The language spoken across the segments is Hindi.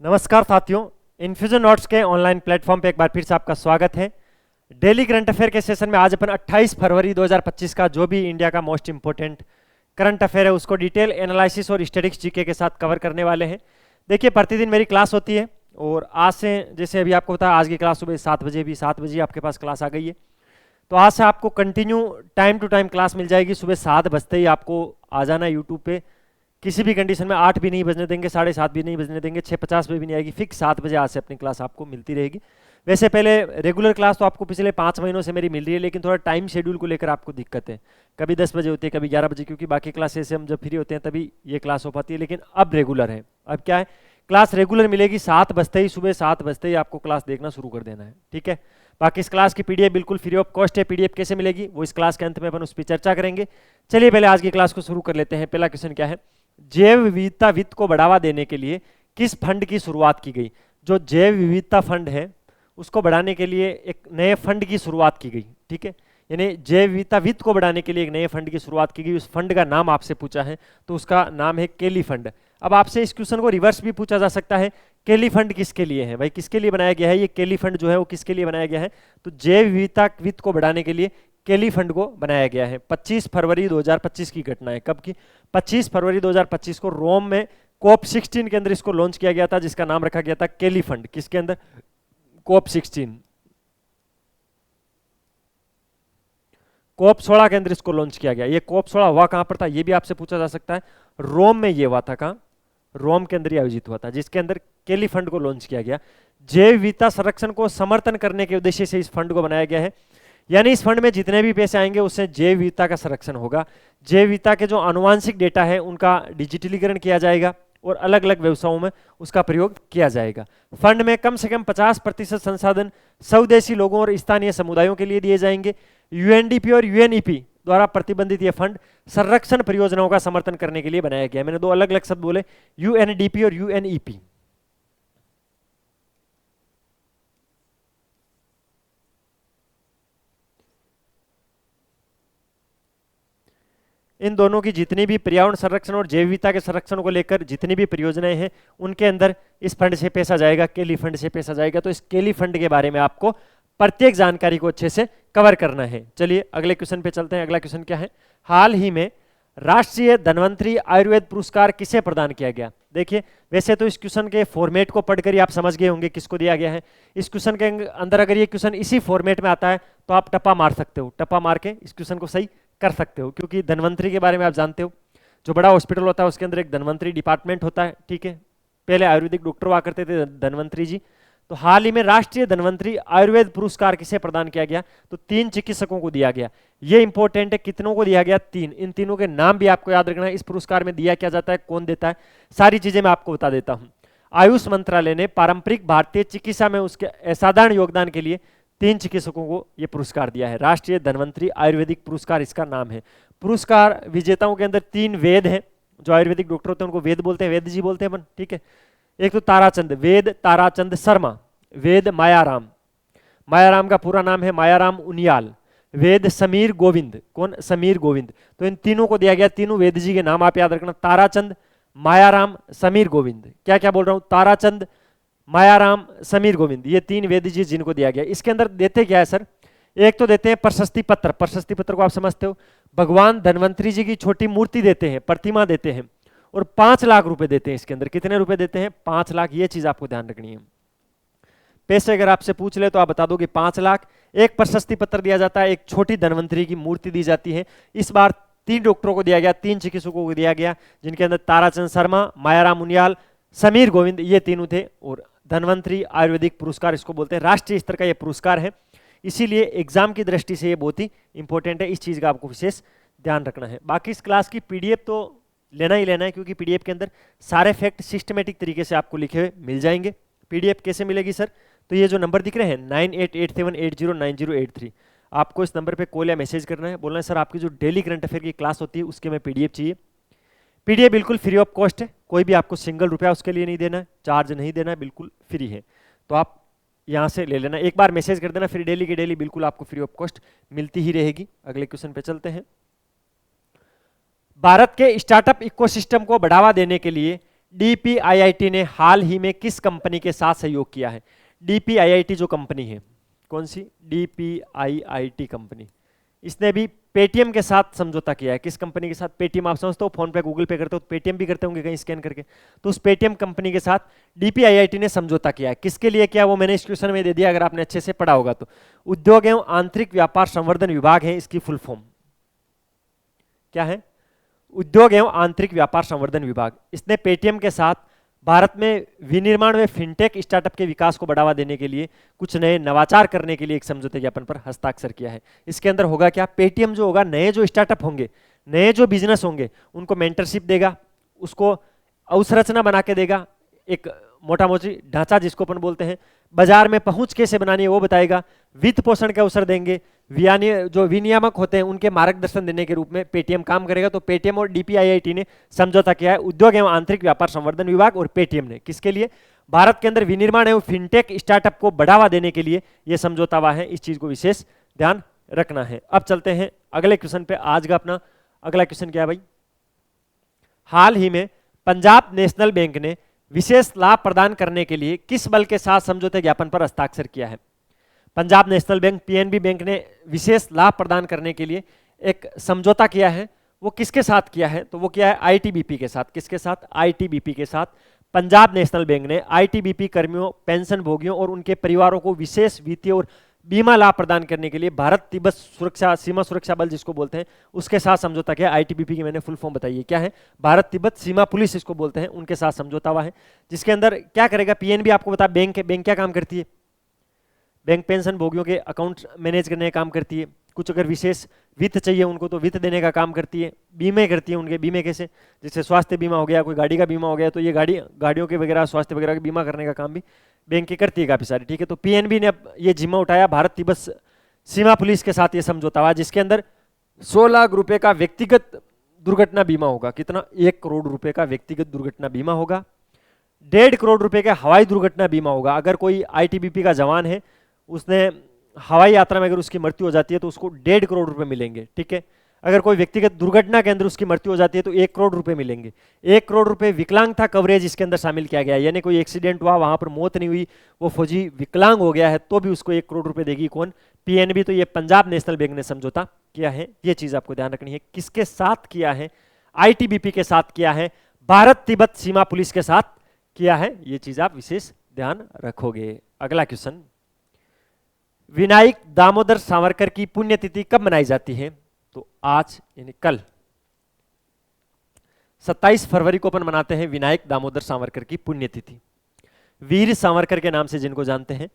नमस्कार साथियों, इन्फ्यूजन नोट्स के ऑनलाइन प्लेटफॉर्म पे एक बार फिर से आपका स्वागत है। डेली करंट अफेयर के सेशन में आज अपन 28 फरवरी 2025 का जो भी इंडिया का मोस्ट इंपोर्टेंट करंट अफेयर है उसको डिटेल एनालिसिस और स्टैटिक्स जीके के साथ कवर करने वाले हैं। देखिए, प्रतिदिन मेरी क्लास होती है और आज से जैसे अभी आपको पता है आज की क्लास सुबह 7 बजे भी 7 बजे आपके पास क्लास आ गई है। तो आज से आपको continue time to time class मिल जाएगी। सुबह 7 बजते ही आपको आ जाना है यूट्यूब पे। किसी भी कंडीशन में 8 भी नहीं बजने देंगे, 7:30 भी नहीं बजने देंगे, 6:50 पे भी नहीं आएगी, फिक्स 7 बजे आज से अपनी क्लास आपको मिलती रहेगी। वैसे पहले रेगुलर क्लास तो आपको पिछले 5 महीनों से मेरी मिल रही है, लेकिन थोड़ा टाइम शेड्यूल को लेकर आपको दिक्कत है। कभी 10 बजे होती है, कभी 11 बजे, क्योंकि बाकी क्लासेस से हम जब फ्री होते हैं तभी ये क्लास हो पाती है। लेकिन अब रेगुलर है। अब क्या है, क्लास रेगुलर मिलेगी। 7 बजते ही, सुबह 7 बजते ही आपको क्लास देखना शुरू कर देना है, ठीक है। बाकी इस क्लास की पीडीएफ बिल्कुल फ्री ऑफ कॉस्ट है। पीडीएफ कैसे मिलेगी वो इस क्लास के अंत में अपन उस पर चर्चा करेंगे। चलिए पहले आज की क्लास को शुरू कर लेते हैं। पहला क्वेश्चन क्या है, जैव विविधता वित्त को बढ़ावा देने के लिए किस फंड की शुरुआत की गई। जो जैव विविधता फंड है उसको बढ़ाने के लिए एक नए फंड की शुरुआत की गई, ठीक है। यानी जैव विविधता वित्त को बढ़ाने के लिए एक नए फंड की शुरुआत की गई। उस फंड का नाम आपसे पूछा है तो उसका नाम है केली फंड। अब आपसे इस क्वेश्चन को रिवर्स भी पूछा जा सकता है, केली फंड किसके लिए है भाई, किसके लिए बनाया गया है ये केली फंड जो है वो किसके लिए बनाया गया है। तो जैव विविधता वित्त को बढ़ाने के लिए केली फंड को बनाया गया है। 25 फरवरी 2025 की घटना है। कब की, 25 फरवरी 2025 को रोम में कोप 16 के अंदर इसको लॉन्च किया गया था, जिसका नाम रखा गया था केली फंड। किसके अंदर, कोप 16, कोप 16 के अंदर इसको लॉन्च किया गया। ये कोप 16 हुआ कहां पर था ये भी आपसे पूछा जा सकता है। रोम में ये हुआ था। कहां, रोम के अंदर ये आयोजित हुआ था, जिसके अंदर केली फंड को लॉन्च किया गया। जैव विविधता संरक्षण को समर्थन करने के उद्देश्य से इस फंड को बनाया गया है। यानी इस फंड में जितने भी पैसे आएंगे उससे जैव विविधता का संरक्षण होगा। जैव विविधता के जो आनुवांशिक डेटा है उनका डिजिटलीकरण किया जाएगा और अलग अलग व्यवसायों में उसका प्रयोग किया जाएगा। फंड में कम से कम 50% संसाधन स्वदेशी लोगों और स्थानीय समुदायों के लिए दिए जाएंगे। यूएनडीपी और यूएनईपी द्वारा प्रतिबंधित यह फंड संरक्षण परियोजनाओं का समर्थन करने के लिए बनाया गया। मैंने दो अलग अलग शब्द बोले, यूएनडीपी और यूएनईपी। इन दोनों की जितनी भी पर्यावरण संरक्षण और जैव विविधता के संरक्षण को लेकर जितनी भी परियोजनाएं हैं उनके अंदर इस फंड से पैसा जाएगा, केली फंड से पैसा जाएगा। तो इस केली फंड के बारे में आपको प्रत्येक जानकारी को अच्छे से कवर करना है। चलिए अगले क्वेश्चन पे चलते हैं। अगला क्वेश्चन क्या है, हाल ही में राष्ट्रीय धन्वंतरी आयुर्वेद पुरस्कार किसे प्रदान किया गया। देखिए, वैसे तो इस क्वेश्चन के फॉर्मेट को पढ़कर ही आप समझ गए होंगे किसको दिया गया है। इस क्वेश्चन के अंदर अगर ये क्वेश्चन इसी फॉर्मेट में आता है तो आप टप्पा मार सकते हो, टप्पा मार के इस क्वेश्चन को सही कर सकते हो, क्योंकि धन्वंतरी के बारे में आप जानते हो। जो बड़ा हॉस्पिटल होता है उसके अंदर एक धन्वंतरी डिपार्टमेंट होता है, ठीक है। पहले आयुर्वेदिक डॉक्टर हुआ करते थे धन्वंतरी जी। तो हाल ही में राष्ट्रीय धन्वंतरी आयुर्वेद पुरस्कार किसे प्रदान किया गया, तो 3 चिकित्सकों को दिया गया। ये इंपॉर्टेंट है, कितनों को दिया गया, 3। इन तीनों के नाम भी आपको याद रखना है। इस पुरस्कार में दिया क्या जाता है, कौन देता है, सारी चीजें मैं आपको बता देता हूं। आयुष मंत्रालय ने पारंपरिक भारतीय चिकित्सा में उसके असाधारण योगदान के लिए 3 चिकित्सकों को यह पुरस्कार दिया है। राष्ट्रीय धन्वंतरी आयुर्वेदिक पुरस्कार इसका नाम है। पुरस्कार विजेताओं के अंदर 3 वेद हैं। जो आयुर्वेदिक डॉक्टर होते हैं उनको वेद बोलते हैं, वेद जी बोलते हैं अपन, ठीक है। एक तो ताराचंद, वेद ताराचंद शर्मा, वेद मायाराम, मायाराम का पूरा नाम है मायाराम उनियाल, वेद समीर गोविंद, कौन, समीर गोविंद। तो इन तीनों को दिया गया। तीनों वेद जी के नाम आप याद रखना, ताराचंद, मायाराम, समीर गोविंद। क्या क्या बोल रहा हूं, ताराचंद, मायाराम, समीर गोविंद, ये 3 वेद जी जिनको दिया गया। इसके अंदर देते क्या है सर, एक तो देते हैं प्रशस्ति पत्र। प्रशस्ति पत्र को आप समझते हो, भगवान धन्वंतरी जी की छोटी मूर्ति देते हैं, प्रतिमा देते हैं, और 5 लाख रुपए देते हैं। इसके अंदर कितने रुपए देते हैं, 5 लाख। ये चीज आपको ध्यान रखनी है। पैसे अगर आपसे पूछ ले तो आप बता दो कि 5 लाख। एक प्रशस्ति पत्र दिया जाता है, एक छोटी धन्वंतरी की मूर्ति दी जाती है। इस बार 3 डॉक्टरों को दिया गया, 3 चिकित्सकों को दिया गया, जिनके अंदर ताराचंद शर्मा, मायाराम उनियाल, समीर गोविंद, ये तीनों थे। और धन्वंतरी आयुर्वेदिक पुरस्कार इसको बोलते हैं। राष्ट्रीय स्तर का ये पुरस्कार है, इसीलिए एग्जाम की दृष्टि से ये बहुत ही इंपॉर्टेंट है। इस चीज का आपको विशेष ध्यान रखना है। बाकी इस क्लास की पीडीएफ तो लेना ही लेना है, क्योंकि पीडीएफ के अंदर सारे फैक्ट सिस्टमेटिक तरीके से आपको लिखे हुए मिल जाएंगे। पीडीएफ कैसे मिलेगी सर, तो ये जो नंबर दिख रहे हैं 9887809083, आपको इस नंबर पे कॉल या मैसेज करना है। बोलना है सर आपकी जो डेली करंट अफेयर की क्लास होती है उसके में पीडीएफ चाहिए। पीडीएफ बिल्कुल फ्री ऑफ कॉस्ट है, कोई भी आपको सिंगल रुपया उसके लिए नहीं देना है, चार्ज नहीं देना है, बिल्कुल फ्री है। तो आप यहाँ से ले लेना, एक बार मैसेज कर देना, फिर डेली की डेली बिल्कुल आपको फ्री ऑफ कॉस्ट मिलती ही रहेगी। अगले क्वेश्चन पे चलते हैं। भारत के स्टार्टअप इकोसिस्टम को बढ़ावा देने के लिए DPIIT ने हाल ही में किस कंपनी के साथ सहयोग किया है? DPIIT जो कंपनी है, कौन सी? DPIIT कंपनी, इसने भी पेटीएम के साथ समझौता किया है। किस कंपनी के साथ? पेटीएम। आप समझते हो फोन पे गूगल पे करते हो तो पेटीएम भी करते होंगे कहीं स्कैन करके, तो उस पेटीएम कंपनी के साथ DPIIT ने समझौता किया है। किसके लिए किया वो मैंने इस क्वेश्चन में दे दिया, अगर आपने अच्छे से पढ़ा होगा तो। उद्योग एवं आंतरिक व्यापार संवर्धन विभाग है इसकी फुल फॉर्म। क्या है? उद्योग एवं आंतरिक व्यापार संवर्धन विभाग। इसने पेटीएम के साथ भारत में विनिर्माण में फिनटेक स्टार्टअप के विकास को बढ़ावा देने के लिए, कुछ नए नवाचार करने के लिए एक समझौते ज्ञापन पर हस्ताक्षर किया है। इसके अंदर होगा क्या? पेटीएम जो होगा, नए जो स्टार्टअप होंगे, नए जो बिजनेस होंगे, उनको मेंटरशिप देगा, उसको अवसंरचना बना के देगा, एक मोटा मोटी ढांचा जिसको अपन बोलते हैं, बाजार में पहुंच कैसे बनानी है वो बताएगा, वित्त पोषण के अवसर देंगे, जो विनियामक होते हैं उनके मार्गदर्शन देने के रूप में पेटीएम काम करेगा। तो पेटीएम और DPIIT ने समझौता किया है, उद्योग एवं आंतरिक व्यापार संवर्धन विभाग और पेटीएम ने। किसके लिए? भारत के अंदर विनिर्माण एवं फिनटेक स्टार्टअप को बढ़ावा देने के लिए यह समझौता हुआ है। इस चीज को विशेष ध्यान रखना है। अब चलते हैं अगले क्वेश्चन पे। आज का अपना अगला क्वेश्चन क्या है भाई? हाल ही में पंजाब नेशनल बैंक ने विशेष लाभ प्रदान करने के लिए किस बल के साथ समझौते ज्ञापन पर हस्ताक्षर किया है? Punjab national bank, PNB bank ने विशेष लाभ प्रदान करने के लिए एक समझौता किया है। वो किसके साथ किया है? तो वो किया है ITBP के साथ। किसके साथ? ITBP के साथ। पंजाब नेशनल बैंक ने ITBP कर्मियों, पेंशन भोगियों और उनके परिवारों को विशेष वित्तीय और बीमा लाभ प्रदान करने के लिए भारत तिब्बत सुरक्षा सीमा सुरक्षा बल जिसको बोलते हैं उसके साथ समझौता किया। ITBP की मैंने फुल फॉर्म बताई है, क्या है? भारत तिब्बत सीमा पुलिस इसको बोलते हैं, उनके साथ समझौता हुआ है। जिसके अंदर क्या करेगा? PNB आपको बता, बैंक है। बैंक क्या काम करती है? बैंक पेंशन भोगियों के अकाउंट मैनेज करने का काम करती है। कुछ अगर विशेष वित्त चाहिए उनको तो वित्त देने का काम करती है। बीमे करती है उनके। बीमे कैसे? जैसे स्वास्थ्य बीमा हो गया, कोई गाड़ी का बीमा हो गया, तो ये गाड़ियों के वगैरह स्वास्थ्य वगैरह का बीमा करने का काम भी बैंक की करती है काफी सारी। ठीक है, तो PNB ने अब ये जिम्मा उठाया। भारत तिब्बत सीमा पुलिस के साथ ये समझौता हुआ, जिसके अंदर 16 लाख रुपए का व्यक्तिगत दुर्घटना बीमा होगा। कितना? 1 करोड़ रुपए का व्यक्तिगत दुर्घटना बीमा होगा। 1.5 करोड़ रुपए का हवाई दुर्घटना बीमा होगा। अगर कोई ITBP का जवान है, उसने हवाई यात्रा में अगर उसकी मृत्यु हो जाती है तो उसको 1.5 करोड़ रुपए मिलेंगे। ठीक है, अगर कोई व्यक्तिगत दुर्घटना के अंदर उसकी मृत्यु हो जाती है तो 1 करोड़ रुपए मिलेंगे। 1 करोड़ रुपए विकलांगता कवरेज इसके अंदर शामिल किया गया है, यानी कोई एक्सीडेंट हुआ, वहां पर मौत नहीं हुई, वो फौजी विकलांग हो गया है तो भी उसको 1 करोड़ रुपए देगी। कौन? PNB। तो ये पंजाब नेशनल बैंक ने समझौता किया है। ये चीज आपको ध्यान रखनी है। किसके साथ किया है? ITBP के साथ किया है। भारत तिब्बत सीमा पुलिस के साथ किया है। ये चीज आप विशेष ध्यान रखोगे। अगला क्वेश्चन, विनायक दामोदर सावरकर की पुण्यतिथि कब मनाई जाती है? तो आज यानी कल 27 फरवरी को अपन मनाते हैं विनायक दामोदर सावरकर की पुण्यतिथि। वीर सावरकर के नाम से जिनको जानते हैं।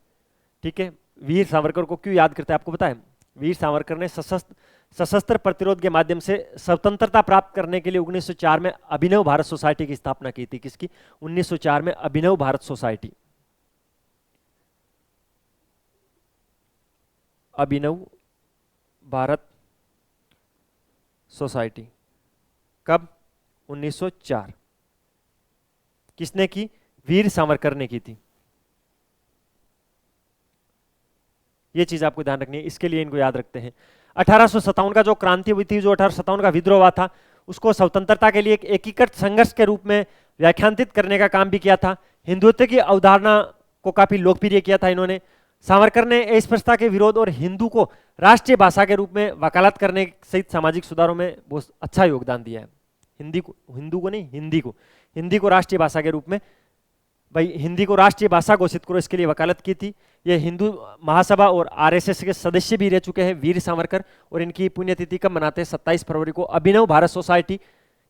ठीक है, वीर सावरकर को क्यों याद करते हैं आपको पता है? वीर सावरकर ने सशस्त्र प्रतिरोध के माध्यम से स्वतंत्रता प्राप्त करने के लिए 1904 में अभिनव भारत सोसाइटी की स्थापना की थी। किसकी? 1904 में अभिनव भारत सोसाइटी। अभिनव भारत सोसाइटी कब? 1904। किसने की? वीर सावरकर ने की थी। यह चीज आपको ध्यान रखनी है, इसके लिए इनको याद रखते हैं। 1857 का जो क्रांति हुई थी, जो 1857 का विद्रोह हुआ था, उसको स्वतंत्रता के लिए एक एकीकृत संघर्ष के रूप में व्याख्यांतित करने का काम भी किया था। हिंदुत्व की अवधारणा को काफी लोकप्रिय किया था इन्होंने। सावरकर ने अस्पृश्यता के विरोध और हिंदू को राष्ट्रीय भाषा के रूप में वकालत करने सहित सामाजिक सुधारों में बहुत अच्छा योगदान दिया है। हिंदी को राष्ट्रीय भाषा के रूप में, भाई हिंदी को राष्ट्रीय भाषा घोषित करो, इसके लिए वकालत की थी। ये हिंदू महासभा और RSS के सदस्य भी रह चुके हैं वीर सावरकर। और इनकी पुण्यतिथि कब मनाते हैं? 27 फरवरी को। अभिनव भारत सोसाइटी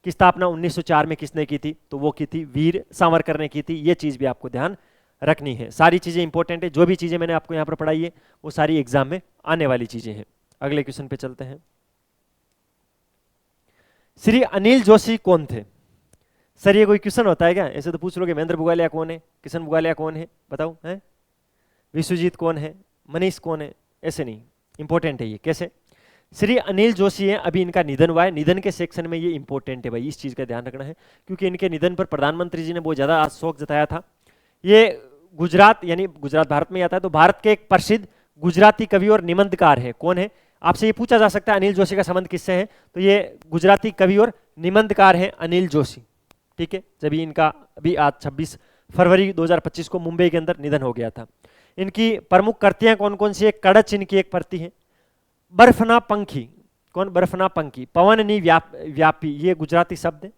की स्थापना 1904 में किसने की थी? तो वो की थी वीर सावरकर ने की थी। ये चीज भी आपको ध्यान रखनी है। सारी चीजें इंपॉर्टेंट है, जो भी चीजें मैंने आपको यहां पर पढ़ाई है वो सारी एग्जाम में आने वाली चीजें हैं। अगले क्वेश्चन पे चलते हैं। श्री अनिल जोशी कौन थे? सर ये कोई क्वेश्चन होता है क्या? ऐसे तो पूछ लोगे महेंद्र बुगालिया कौन है, किशन बुगालिया कौन है, बताओ है, विश्वजीत कौन है, मनीष कौन है, ऐसे नहीं, इंपॉर्टेंट है ये। कैसे? श्री अनिल जोशी हैं, अभी इनका निधन हुआ है। निधन के सेक्शन में ये इंपॉर्टेंट है भाई, इस चीज का ध्यान रखना है, क्योंकि इनके निधन पर प्रधानमंत्री जी ने बहुत ज्यादा शोक जताया था। ये गुजरात, यानी गुजरात भारत में आता है, तो भारत के एक प्रसिद्ध गुजराती कवि और निबंधकार है। कौन है? आपसे ये पूछा जा सकता है अनिल जोशी का संबंध किससे है, तो ये गुजराती कवि और निबंधकार है अनिल जोशी। ठीक है, जब इनका अभी आज 26 फरवरी 2025 को मुंबई के अंदर निधन हो गया था। इनकी प्रमुख कृतियां कौन कौन सी है? कड़च इनकी एक प्रति है, बर्फना पंखी, कौन? बर्फना पंखी, पवननी व्यापी, ये गुजराती शब्द है।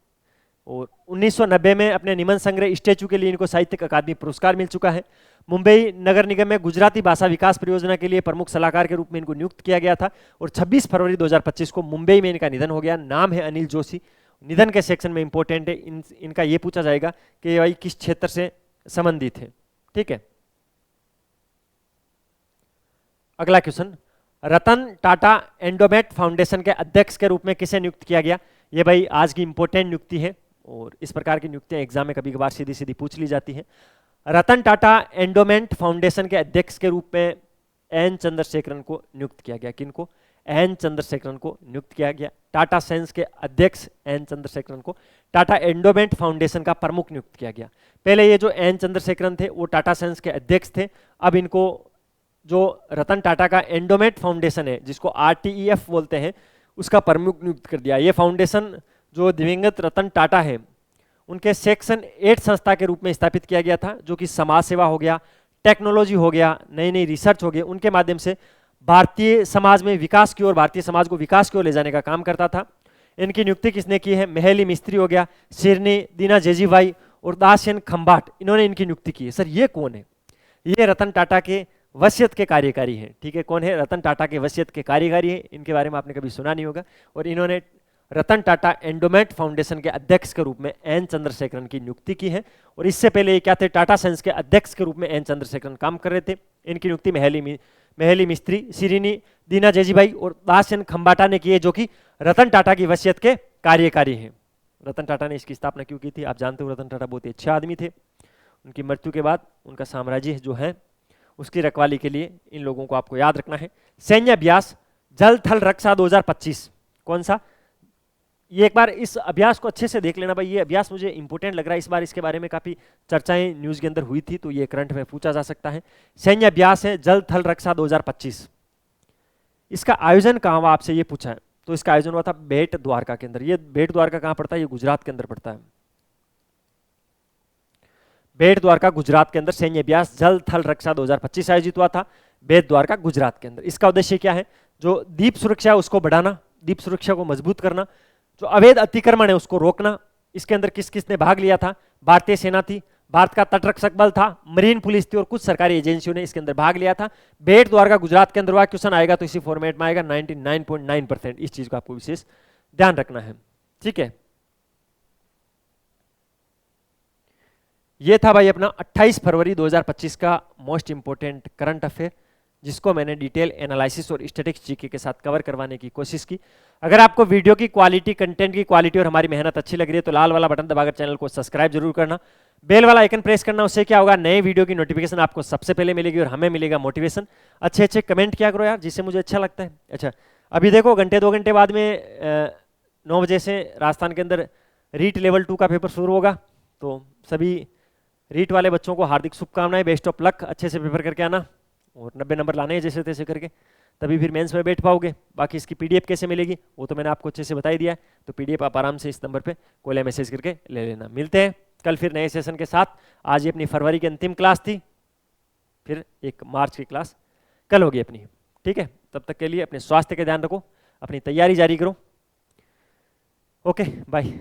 और 1990 में अपने निबंध संग्रह स्टैचू के लिए इनको साहित्यिक अकादमी पुरस्कार मिल चुका है। मुंबई नगर निगम में गुजराती भाषा विकास परियोजना के लिए प्रमुख सलाहकार के रूप में इनको नियुक्त किया गया था। और 26 फरवरी 2025 को मुंबई में इनका निधन हो गया। नाम है अनिल जोशी। निधन के सेक्शन में इंपॉर्टेंट है, इनका ये पूछा जाएगा कि भाई किस क्षेत्र से संबंधित है। ठीक है, अगला क्वेश्चन, रतन टाटा एंडोमेट फाउंडेशन के अध्यक्ष के रूप में किसे नियुक्त किया गया? ये भाई आज की इंपॉर्टेंट नियुक्ति है और इस प्रकार की नियुक्तियां एग्जाम में कभी कभार सीधी सीधी पूछ ली जाती हैं। रतन टाटा एंडोमेंट फाउंडेशन के अध्यक्ष के रूप में एन चंद्रशेखरन को नियुक्त किया गया। किनको? एन चंद्रशेखरन को नियुक्त किया गया। टाटा सेंस के अध्यक्ष एन चंद्रशेखरन को टाटा एंडोमेंट फाउंडेशन का प्रमुख नियुक्त किया गया। पहले ये जो एन चंद्रशेखरन थे वो टाटा सेंस के अध्यक्ष थे, अब इनको जो रतन टाटा का एंडोमेंट फाउंडेशन है, जिसको RTEF बोलते हैं, उसका प्रमुख नियुक्त कर दिया। ये फाउंडेशन जो दिवंगत रतन टाटा है उनके सेक्शन 8 संस्था के रूप में स्थापित किया गया था, जो कि समाज सेवा हो गया, टेक्नोलॉजी हो गया, नई नई रिसर्च हो गई, उनके माध्यम से भारतीय समाज में विकास की ओर, भारतीय समाज को विकास की ओर ले जाने का काम करता था। इनकी नियुक्ति किसने की है? मेहली मिस्त्री हो गया, शिरनी दीना जेजीभाई और दासयन खंबाट, इन्होंने इनकी नियुक्ति की है। सर ये कौन है? ये रतन टाटा के वसीयत के कार्यकारी हैं। ठीक है, कौन है? रतन टाटा के वसीयत के कार्यकारी हैं। इनके बारे में आपने कभी सुना नहीं होगा। और इन्होंने रतन टाटा एंडोमेंट फाउंडेशन के अध्यक्ष के रूप में एन चंद्रशेखरन की नियुक्ति की है। और इससे पहले ये क्या थे? टाटा सन्स के अध्यक्ष के रूप में एन चंद्रशेखरन काम कर रहे थे। इनकी नियुक्ति मेहली मिस्त्री, शिरीनी दीना जेजीभाई और दासयन खंबाटा ने की है, जो कि रतन टाटा की वसीयत के कार्यकारी हैं। रतन टाटा ने इसकी स्थापना क्यों की थी? आप जानते हो रतन टाटा बहुत ही अच्छे आदमी थे। उनकी मृत्यु के बाद उनका साम्राज्य जो है उसकी रखवाली के लिए इन लोगों को आपको याद रखना है। सैन्य अभ्यास जल थल रक्षा 2025 कौन सा? ये एक बार इस अभ्यास को अच्छे से देख लेना भाई, ये अभ्यास मुझे इंपॉर्टेंट लग रहा है। इस बार इसके बारे में काफी चर्चाएं न्यूज के अंदर हुई थी, तो ये करंट में पूछा जा सकता है। सैन्य अभ्यास है जल थल रक्षा 2025। इसका आयोजन कहाँ हुआ? आपसे ये पूछा है। तो इसका आयोजन हुआ था बेट द्वारका के अंदर। ये बेट द्वारका कहाँ पड़ता है? ये गुजरात के अंदर पड़ता है। बेट द्वारका गुजरात के अंदर सैन्य अभ्यास जल थल रक्षा 2025 आयोजित हुआ था, बेट द्वारका गुजरात के अंदर। इसका उद्देश्य क्या है? जो द्वीप सुरक्षा है उसको बढ़ाना, द्वीप सुरक्षा को मजबूत करना, जो अवैध अतिक्रमण है उसको रोकना। इसके अंदर किस किस ने भाग लिया था? भारतीय सेना थी, भारत का तटरक्षक बल था, मरीन पुलिस थी और कुछ सरकारी एजेंसियों ने इसके अंदर भाग लिया था। बेट द्वारका गुजरात के अंदर हुआ। क्वेश्चन आएगा तो इसी फॉर्मेट में आएगा 99.9%। इस चीज को आपको विशेष ध्यान रखना है। ठीक है, ये था भाई अपना 28 फरवरी 2025 का मोस्ट इंपोर्टेंट करंट अफेयर, जिसको मैंने डिटेल एनालिसिस और स्टैटिक्स जीके के साथ कवर करवाने की कोशिश की। अगर आपको वीडियो की क्वालिटी, कंटेंट की क्वालिटी और हमारी मेहनत अच्छी लग रही है तो लाल वाला बटन दबाकर चैनल को सब्सक्राइब जरूर करना, बेल वाला आइकन प्रेस करना। उससे क्या होगा? नए वीडियो की नोटिफिकेशन आपको सबसे पहले मिलेगी और हमें मिलेगा मोटिवेशन। अच्छे अच्छे कमेंट किया करो यार, जिससे मुझे अच्छा लगता है। अच्छा, अभी देखो घंटे 2 घंटे बाद में 9 बजे से राजस्थान के अंदर रीट लेवल 2 का पेपर शुरू होगा। तो सभी रीट वाले बच्चों को हार्दिक शुभकामनाएं, बेस्ट ऑफ लक। अच्छे से पेपर करके आना और 90 नंबर लाने हैं जैसे तैसे करके, तभी फिर मेंस में बैठ पाओगे। बाकी इसकी PDF कैसे मिलेगी वो तो मैंने आपको अच्छे से बता ही दिया है। तो PDF आप आराम से इस नंबर पे कॉल मैसेज करके ले लेना। मिलते हैं कल फिर नए सेशन के साथ। आज ये अपनी फरवरी की अंतिम क्लास थी, फिर 1 मार्च की क्लास कल होगी अपनी। ठीक है, तब तक के लिए अपने स्वास्थ्य का ध्यान रखो, अपनी तैयारी जारी करो। Okay, bye.